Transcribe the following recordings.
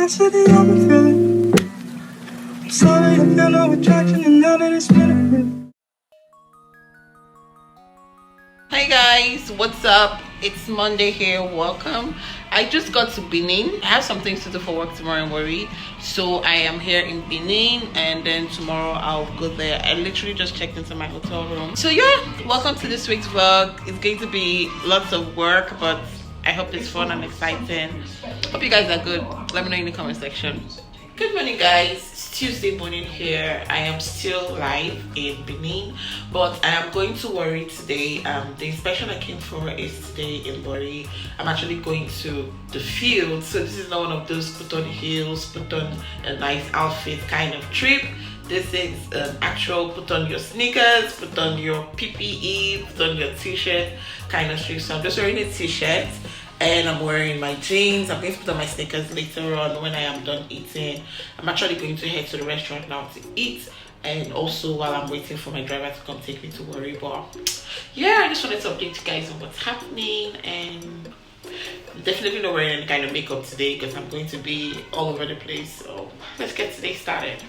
I said that I've been feeling. I'm sorry, I feel no attraction, and now that it's been a bit. Hi guys, what's up? It's Monday here. Welcome. I just got to Benin. I have some things to do for work tomorrow in Worry, so I am here in Benin, and then tomorrow I'll go there. I literally just checked into my hotel room. So yeah, welcome to this week's vlog. It's going to be lots of work, but I hope it's fun and exciting. Hope you guys are good. Let me know in the comment section. Good morning guys, it's Tuesday morning here. I am still live in Benin, but I am going to Worry today. The inspection I came for is today in Worry. I'm actually going to the field, so this is not one of those put on heels, put on a nice outfit kind of trip. This is an actual put on your sneakers, put on your PPE, put on your t-shirt kind of trip. So I'm just wearing a t-shirt and I'm wearing my jeans. I'm going to put on my sneakers later on when I am done eating. I'm actually going to head to the restaurant now to eat, and also while I'm waiting for my driver to come take me to Worry. But yeah, I just wanted to update you guys on what's happening, and definitely not wearing any kind of makeup today because I'm going to be all over the place. So let's get today started.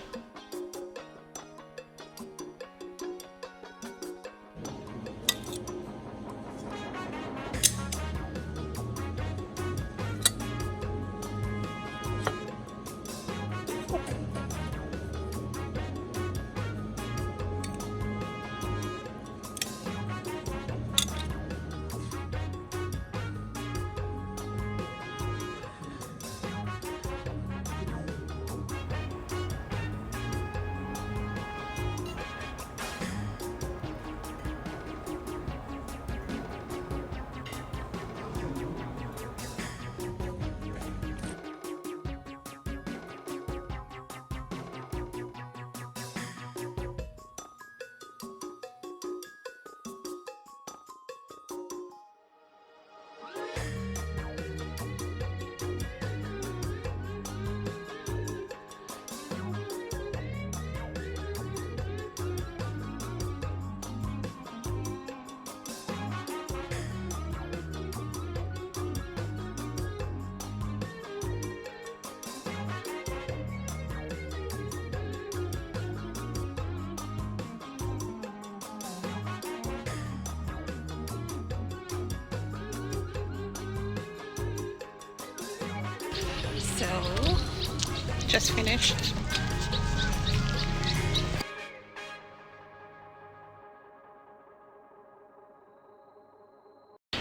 So, just finished.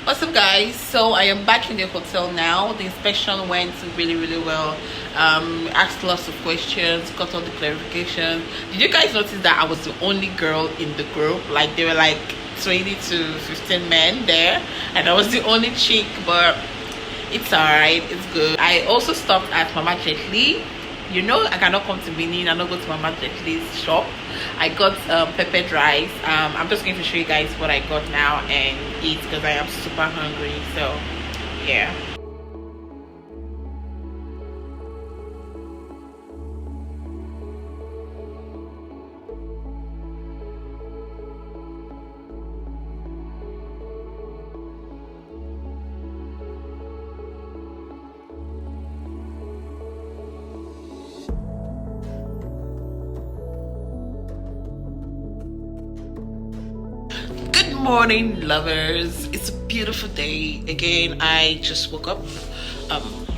What's up guys? So I am back in the hotel now. The inspection went really well. Asked lots of questions, got all the clarification. Did you guys notice that I was the only girl in the group? Like there were like 20 to 15 men there, and I was the only chick, but it's alright, it's good. I also stopped at Mama Jetli. You know I cannot come to Benin and not go to Mama Jetli's shop. I got peppered rice. I'm just going to show you guys what I got now and eat because I am super hungry. So yeah. Good morning lovers, it's a beautiful day again. I just woke up,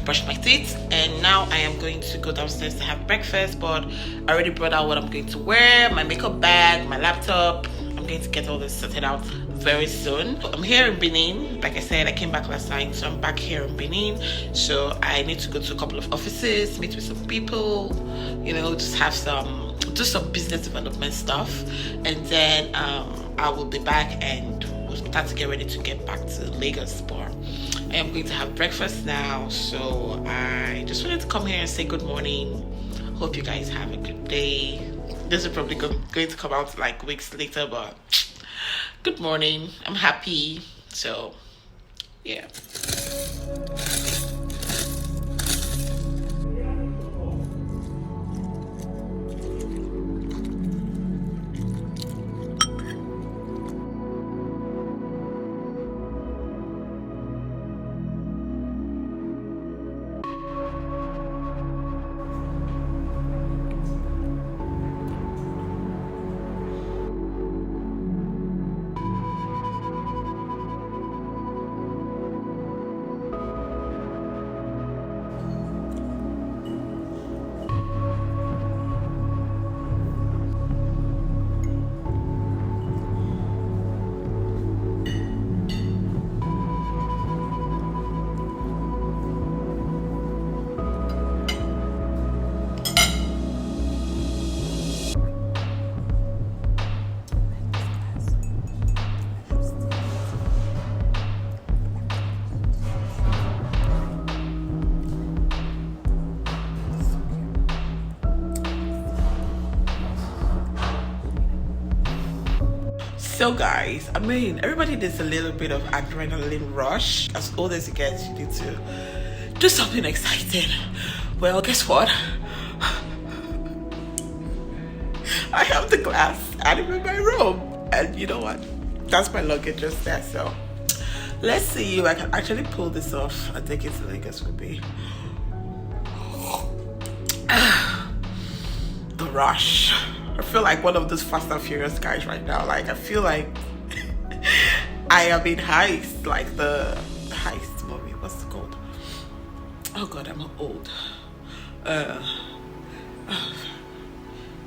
brushed my teeth, and now I am going to go downstairs to have breakfast. But I already brought out what I'm going to wear, my makeup bag, my laptop. I'm going to get all this sorted out very soon. I'm here in Benin. Like I said, I came back last night, so I'm back here in Benin. So I need to go to a couple of offices, meet with some people, you know, just have do some business development stuff, and then I will be back and we'll start to get ready to get back to Lagos. But I am going to have breakfast now, so I just wanted to come here and say good morning. Hope you guys have a good day. This is probably going to come out like weeks later, but good morning. I'm happy. So yeah. So guys, I mean, everybody needs a little bit of adrenaline rush. As old as you get, you need to do something exciting. Well, guess what? I have the glass and I'm in my room, and you know what? That's my luggage just there. So let's see if I can actually pull this off and take it to Lagos with me. The rush. I feel like one of those Fast and Furious guys right now. Like, I feel like I am in Heist, like the Heist movie. What's it called? Oh God, I'm old.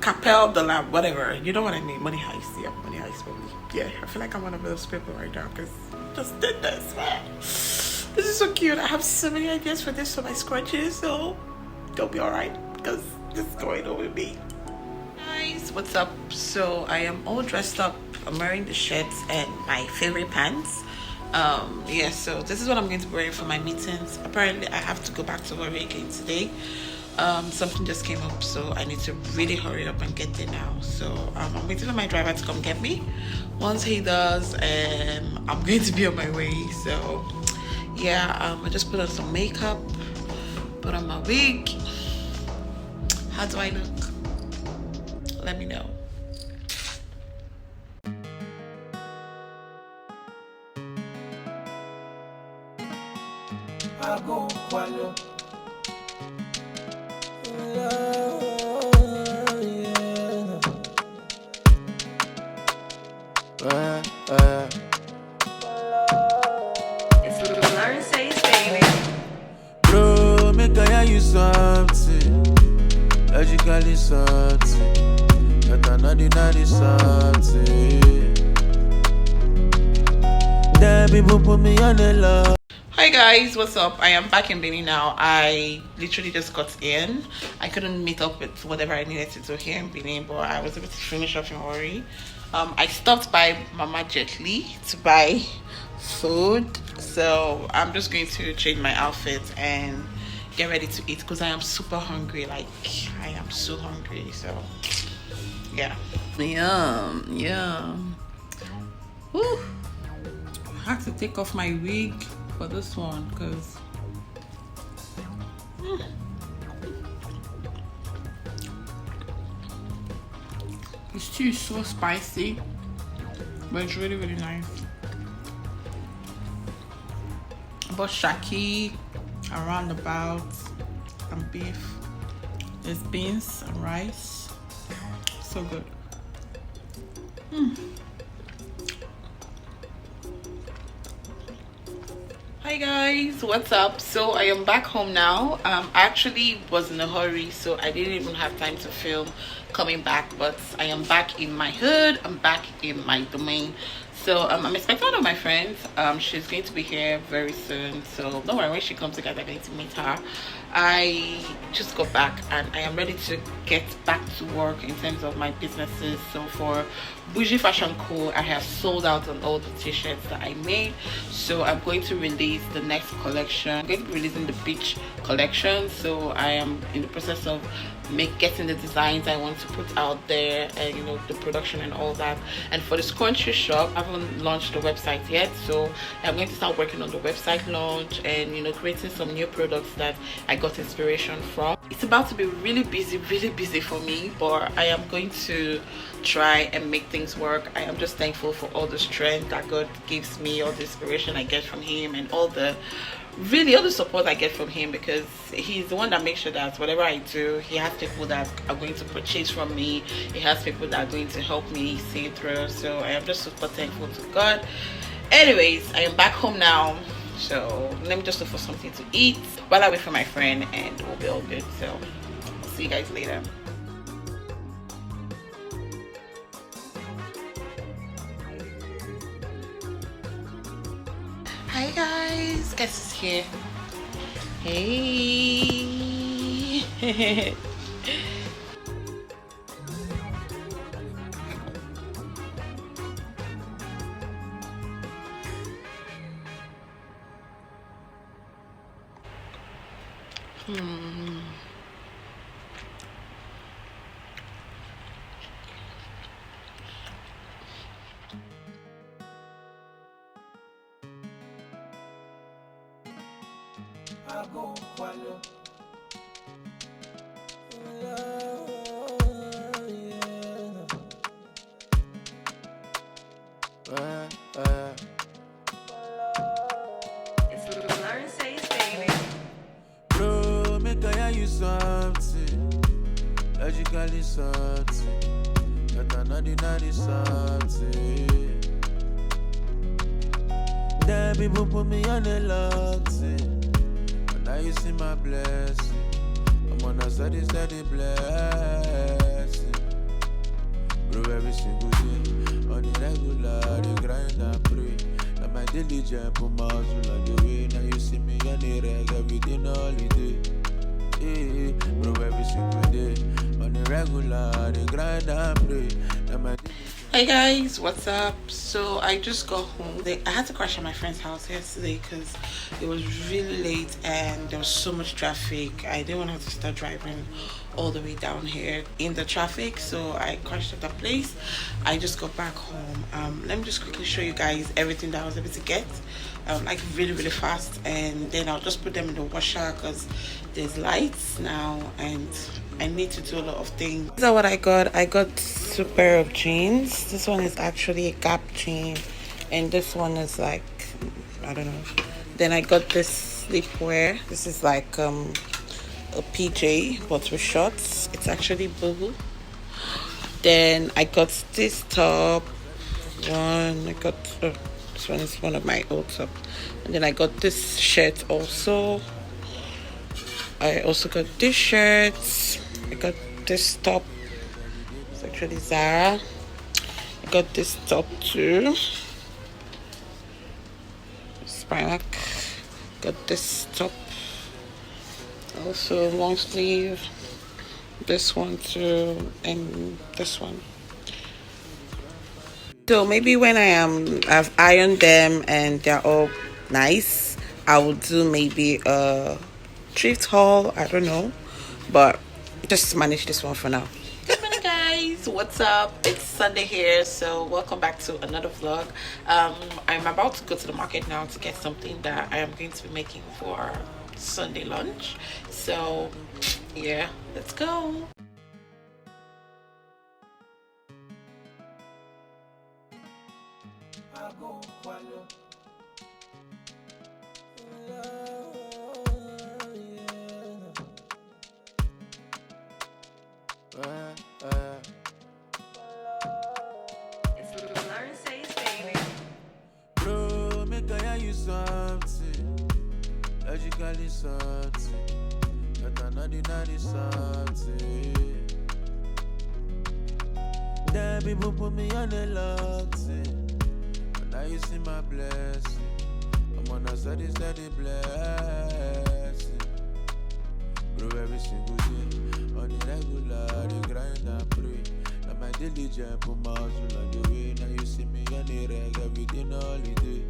Capel the Lamb, whatever. You know what I mean? Money Heist. Yeah, Money Heist movie. Yeah, I feel like I'm one of those people right now because just did this, man. This is so cute. I have so many ideas for this for my scrunchies, so they'll be alright because this is going on with me. Guys, what's up? So I am all dressed up. I'm wearing the shirts and my favorite pants. Yeah, so this is what I'm going to be wearing for my meetings. Apparently I have to go back to work again today. Something just came up, so I need to really hurry up and get there now. So I'm waiting for my driver to come get me. Once he does, I'm going to be on my way. So yeah, I just put on some makeup, put on my wig. How do I look? Let me know. Bro, make I hear you something. Logically something. But I know the something. Then people put me on the love. Hi guys, what's up? I am back in Benin now. I literally just got in. I couldn't meet up with whatever I needed to do here in Benin, but I was able to finish off in Ori. I stopped by Mama Jetly to buy food, so I'm just going to change my outfit and get ready to eat because I am super hungry. Like, I am so hungry. So yeah, yum. Woo. I had to take off my wig for this one because the stew is so spicy, but it's really nice. But shaki and roundabout and beef. There's beans and rice. So good. Hi guys, what's up? So I am back home now. I actually was in a hurry, so I didn't even have time to film coming back, but I am back in my hood. I'm back in my domain. So I'm expecting one of my friends. She's going to be here very soon, so don't worry, when she comes, you guys are going to meet her. I just got back and I am ready to get back to work in terms of my businesses. So for Bougie Fashion Co, I have sold out on all the t-shirts that I made, so I'm going to release the next collection. I'm going to be releasing the beach collection, so I am in the process of getting the designs I want to put out there, and you know, the production and all that. And for the scrunchie shop, I haven't launched the website yet, so I'm going to start working on the website launch and, you know, creating some new products that I got inspiration from. It's about to be really busy for me, but I am going to try and make things work. I am just thankful for all the strength that God gives me, all the inspiration I get from him, and all the support I get from him, because he's the one that makes sure that whatever I do, he has people that are going to purchase from me. He has people that are going to help me see it through. So I am just super thankful to God. Anyways, I am back home now, so let me just look for something to eat while I wait for my friend, and we'll be all good. So I'll see you guys later. Hi guys, guess is here. Hey. Bro, make I hear you something. Logically something. But I know the naughty something. Then people put me on the locked. But now you see my blessing. I'm on a steady blessing. Bro, every single day, on the regular, they grind and pray. Now my diligence put my hustle on the way. Now you see me on the reg, everything holiday. Hey, bro, every single day, on the regular, they grind and pray. Now my Hey guys, what's up? So I just got home. I had to crash at my friend's house yesterday because it was really late and there was so much traffic. I didn't want to have to start driving all the way down here in the traffic, so I crashed at the place. I just got back home. Let me just quickly show you guys everything that I was able to get, like really fast, and then I'll just put them in the washer because there's lights now and I need to do a lot of things. These are what I got. I got two pair of jeans. This one is actually a Gap jean, and this one is like, I don't know. Then I got this sleepwear. This is like a PJ but with shorts. It's actually blue. Then I got this top one. This one is one of my old tops. And then I got this shirt also. I also got this shirt. I got this top. It's actually Zara. I got this top too. Primark. Got this top. Also long sleeve. This one too, and this one. So maybe when I've ironed them and they're all nice, I will do maybe a thrift haul. I don't know, but just manage this one for now. Good morning guys, what's up? It's Sunday here, so welcome back to another vlog. I'm about to go to the market now to get something that I am going to be making for Sunday lunch. So yeah, let's go. bro, make I hear you something. Logically something. But I know the naughty something. Then people put me on the locked. But now you see my blessing. I'm on a steady blessing. Bro, every single day, on the regular, they grind and pray. Now my diligence put my hustle on the way. Now you see me on the reg, everything holiday.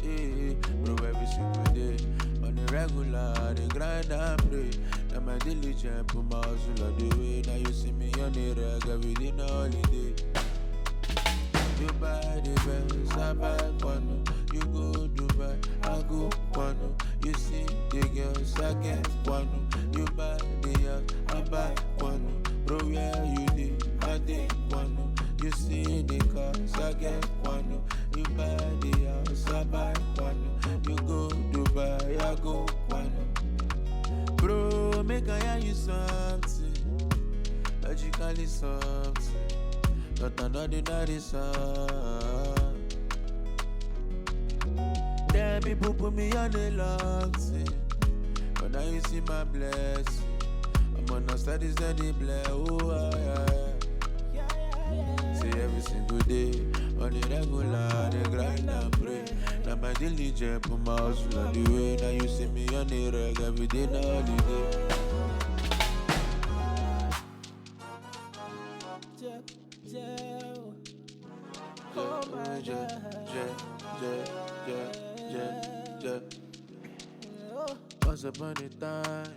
Hey, bro, every single day, on the regular, they grind and pray. Now my diligence put my hustle on the way. Now you see me on the reg, everything holiday. You buy the best, I buy one. You go Dubai, I go one. You see the girls, I get one. You buy the house, I buy one. Bro, where you did, I did one. You see the cars, I get one. You buy the house, I buy one. You go Dubai, I go one. Bro, make I hear you something. Logically something. But I know the naughty song. Then people put me on the locked. But now you see my blessing. I'm on a steady bless. Oh, yeah. See every single day, on the regular, they grind and pray. Now my diligence put my hustle on the way. Now you see me on the reg, every day, holiday. Once upon a time,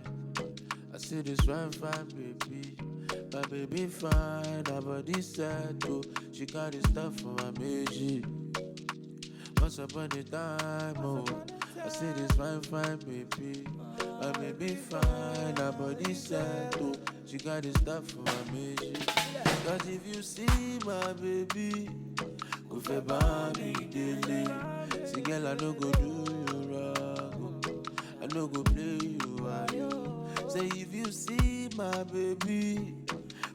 I see this fine baby. My baby fine, her body sad too. She got this stuff for my meji. Once upon a time, oh, I see this fine baby. I may be fine, her body sad too. She got the stuff for my mission. Cause if you see my baby, go fe ba mi dele. See girl, I no go do you wrong, oh. I no go play you, are you? Say if you see my baby,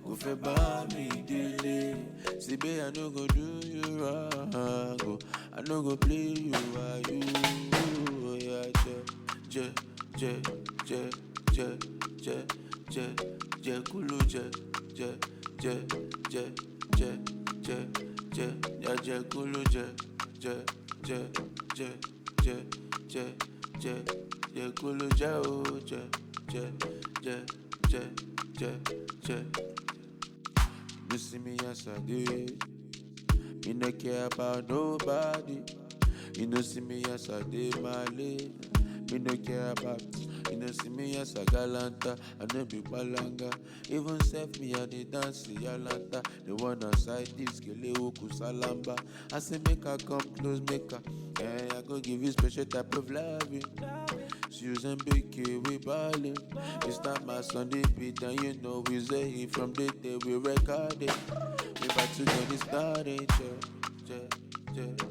go fe ba mi dele. See babe, I no go do you wrong, oh. I no go play you, are you? Oh, yeah, je, je, je, je, je, je, je, kulu je, je, je, je, je, je, je, ya je kulu je, je, je, je, je, je, je, je kulu je, oh, je, je, je, je, je, je. You see me as I did. Me no care about nobody. You know see me as I did my lane. Me no care about. You know see me as a galanta. I no be balanga. Even self me I dey dance the yalanta. The one outside this kele oku salamba. I say make her come close, make her. Yeah, I go give you special type of loving. Susan BK, we ballin'. It's not my Sunday beat, and you know we say it from the day we record it. We about to get it started, yeah, yeah, yeah.